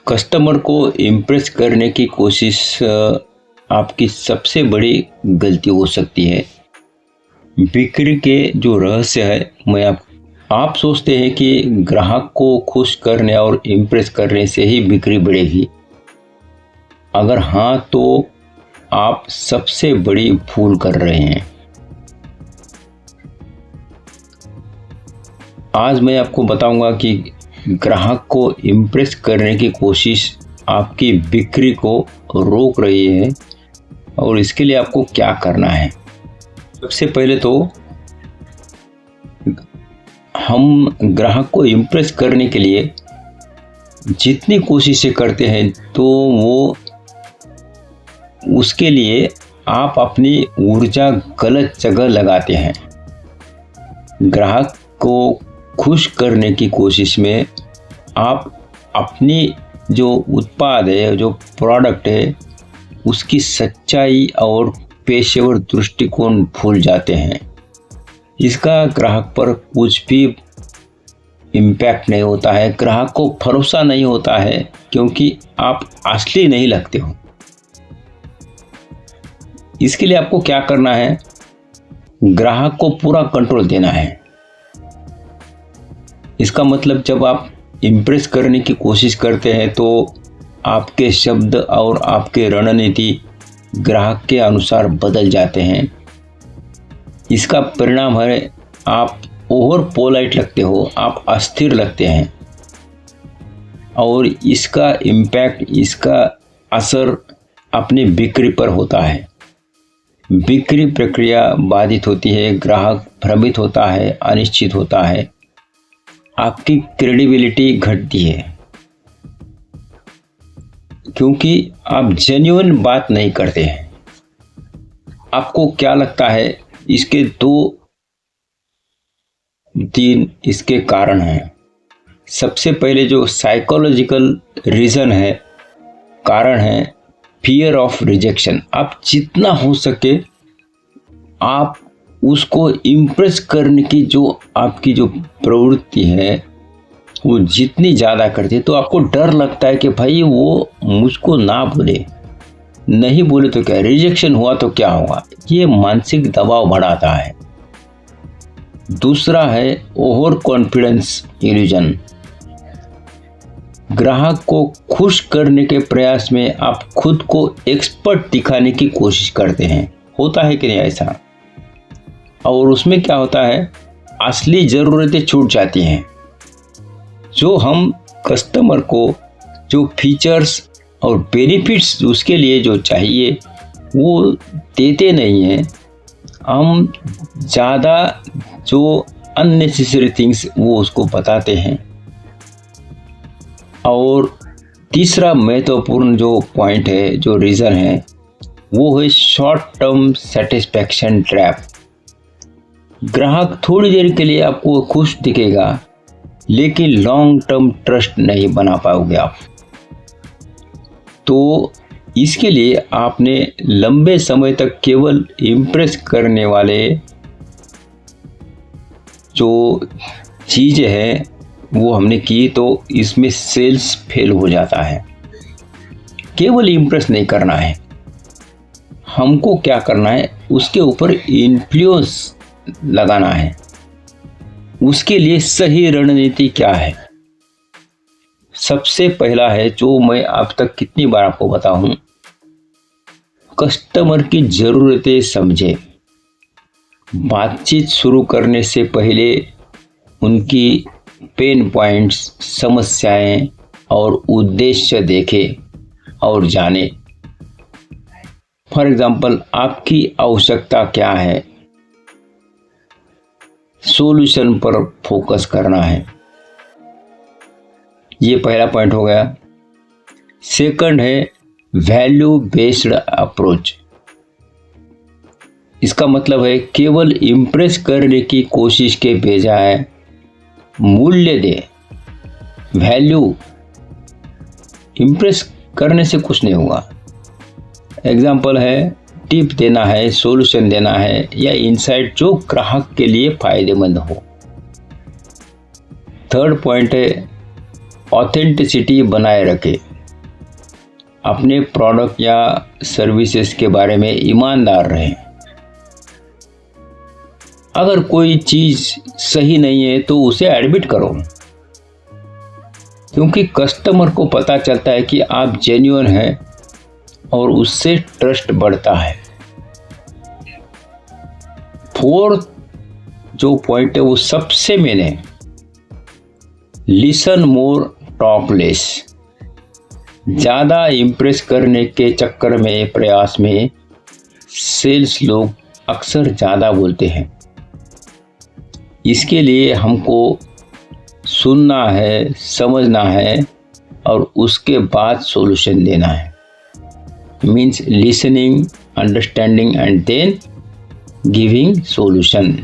Customer को impress करने की कोशिश आपकी सबसे बड़ी गलती हो सकती है। बिक्री के जो रहस्य है आप सोचते हैं कि ग्राहक को खुश करने और इम्प्रेस करने से ही बिक्री बढ़ेगी। अगर हाँ तो आप सबसे बड़ी भूल कर रहे हैं। आज मैं आपको बताऊंगा कि ग्राहक को इम्प्रेस करने की कोशिश आपकी बिक्री को रोक रही है और इसके लिए आपको क्या करना है। सबसे पहले तो हम ग्राहक को इम्प्रेस करने के लिए जितनी कोशिशें करते हैं तो वो उसके लिए आप अपनी ऊर्जा गलत जगह लगाते हैं। ग्राहक को खुश करने की कोशिश में आप अपनी जो उत्पाद है, जो प्रोडक्ट है, उसकी सच्चाई और पेशेवर दृष्टिकोण भूल जाते हैं। इसका ग्राहक पर कुछ भी इम्पैक्ट नहीं होता है। ग्राहक को भरोसा नहीं होता है क्योंकि आप असली नहीं लगते हो। इसके लिए आपको क्या करना है, ग्राहक को पूरा कंट्रोल देना है। इसका मतलब जब आप इम्प्रेस करने की कोशिश करते हैं तो आपके शब्द और आपके रणनीति ग्राहक के अनुसार बदल जाते हैं। इसका परिणाम है आप ओवर पोलाइट लगते हो, आप अस्थिर लगते हैं और इसका इम्पैक्ट, इसका असर अपनी बिक्री पर होता है। बिक्री प्रक्रिया बाधित होती है, ग्राहक भ्रमित होता है, अनिश्चित होता है, आपकी क्रेडिबिलिटी घटती है क्योंकि आप जेन्युइन बात नहीं करते हैं। आपको क्या लगता है, इसके 2-3 इसके कारण हैं। सबसे पहले जो साइकोलॉजिकल रीज़न है, कारण है फियर ऑफ रिजेक्शन। आप जितना हो सके आप उसको इम्प्रेस करने की जो आपकी जो प्रवृत्ति है वो जितनी ज़्यादा करती है तो आपको डर लगता है कि भाई वो मुझको ना बोले, नहीं बोले तो क्या, रिजेक्शन हुआ तो क्या होगा। ये मानसिक दबाव बढ़ाता है। दूसरा है ओवर कॉन्फिडेंस इल्यूजन। ग्राहक को खुश करने के प्रयास में आप खुद को एक्सपर्ट दिखाने की कोशिश करते हैं। होता है कि नहीं ऐसा? और उसमें क्या होता है, असली ज़रूरतें छूट जाती हैं। जो हम कस्टमर को जो फीचर्स और बेनिफिट्स उसके लिए जो चाहिए वो देते नहीं हैं। हम ज़्यादा जो अननेसेसरी थिंग्स वो उसको बताते हैं। और तीसरा महत्वपूर्ण जो पॉइंट है, जो रीज़न है, वो है शॉर्ट टर्म सेटिस्फैक्शन ट्रैप। ग्राहक थोड़ी देर के लिए आपको खुश दिखेगा लेकिन लॉन्ग टर्म ट्रस्ट नहीं बना पाओगे आप। तो इसके लिए आपने लंबे समय तक केवल इम्प्रेस करने वाले जो चीज़ें हैं वो हमने की तो इसमें सेल्स फेल हो जाता है। केवल इम्प्रेस नहीं करना है, हमको क्या करना है, उसके ऊपर इन्फ्लुएंस लगाना है। उसके लिए सही रणनीति क्या है? सबसे पहला है, जो मैं अब तक कितनी बार आपको बताऊं, कस्टमर की ज़रूरतें समझे। बातचीत शुरू करने से पहले उनकी पेन पॉइंट्स, समस्याएं और उद्देश्य देखें और जाने। फॉर एग्जाम्पल, आपकी आवश्यकता क्या है, सॉल्यूशन पर फोकस करना है। ये पहला पॉइंट हो गया। सेकंड है वैल्यू बेस्ड अप्रोच। इसका मतलब है केवल इम्प्रेस करने की कोशिश के बजाय मूल्य दे, वैल्यू। इम्प्रेस करने से कुछ नहीं होगा। एग्जाम्पल है, टिप देना है, सॉल्यूशन देना है या इनसाइट जो ग्राहक के लिए फायदेमंद हो। थर्ड पॉइंट है ऑथेंटिसिटी बनाए रखे। अपने प्रोडक्ट या सर्विसेज के बारे में ईमानदार रहें। अगर कोई चीज़ सही नहीं है तो उसे एडमिट करो, क्योंकि कस्टमर को पता चलता है कि आप जेन्युइन हैं और उससे ट्रस्ट बढ़ता है। फोर्थ जो पॉइंट है वो सबसे मेन है, लिसन मोर टॉक लेस। ज़्यादा इम्प्रेस करने के चक्कर में, प्रयास में सेल्स लोग अक्सर ज़्यादा बोलते हैं। इसके लिए हमको सुनना है, समझना है और उसके बाद सॉल्यूशन देना है। Means listening, understanding and then giving solution.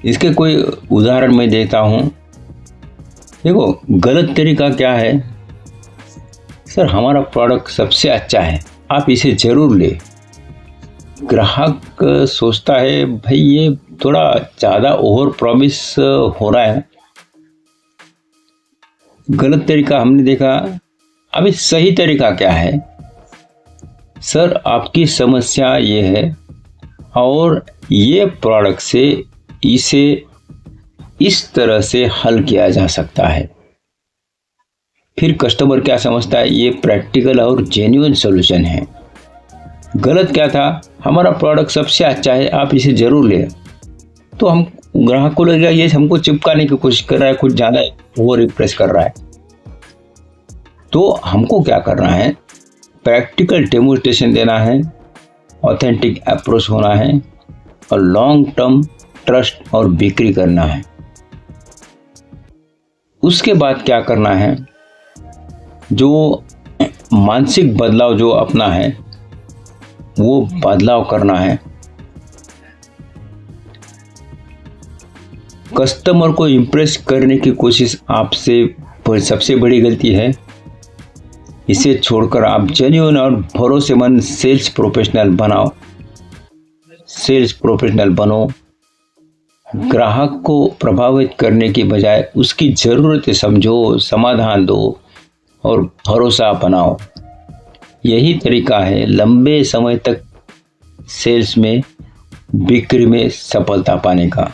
इसके कोई उदाहरण मैं देता हूँ। देखो, गलत तरीका क्या है, सर हमारा प्रोडक्ट सबसे अच्छा है, आप इसे ज़रूर ले। ग्राहक सोचता है भाई ये थोड़ा ज़्यादा ओवर प्रॉमिस हो रहा है। गलत तरीका हमने देखा। अभी सही तरीका क्या है, सर आपकी समस्या ये है और ये प्रोडक्ट से इसे इस तरह से हल किया जा सकता है। फिर कस्टमर क्या समझता है, ये प्रैक्टिकल और जेन्युइन सॉल्यूशन है। गलत क्या था, हमारा प्रोडक्ट सबसे अच्छा है, आप इसे ज़रूर लें। तो हम ग्राहक को लगेगा ये हमको चिपकाने की कोशिश कर रहा है, कुछ ज़्यादा ओवर इम्प्रेस कर रहा है। तो हमको क्या करना है, प्रैक्टिकल डेमोन्स्ट्रेशन देना है, ऑथेंटिक अप्रोच होना है और लॉन्ग टर्म ट्रस्ट और बिक्री करना है। उसके बाद क्या करना है, जो मानसिक बदलाव जो अपना है वो बदलाव करना है। कस्टमर को इम्प्रेस करने की कोशिश आपसे सबसे बड़ी गलती है। इसे छोड़कर आप जेन्युइन और भरोसेमंद सेल्स प्रोफेशनल बनो। ग्राहक को प्रभावित करने की बजाय उसकी ज़रूरतें समझो, समाधान दो और भरोसा बनाओ। यही तरीका है लंबे समय तक सेल्स में, बिक्री में सफलता पाने का।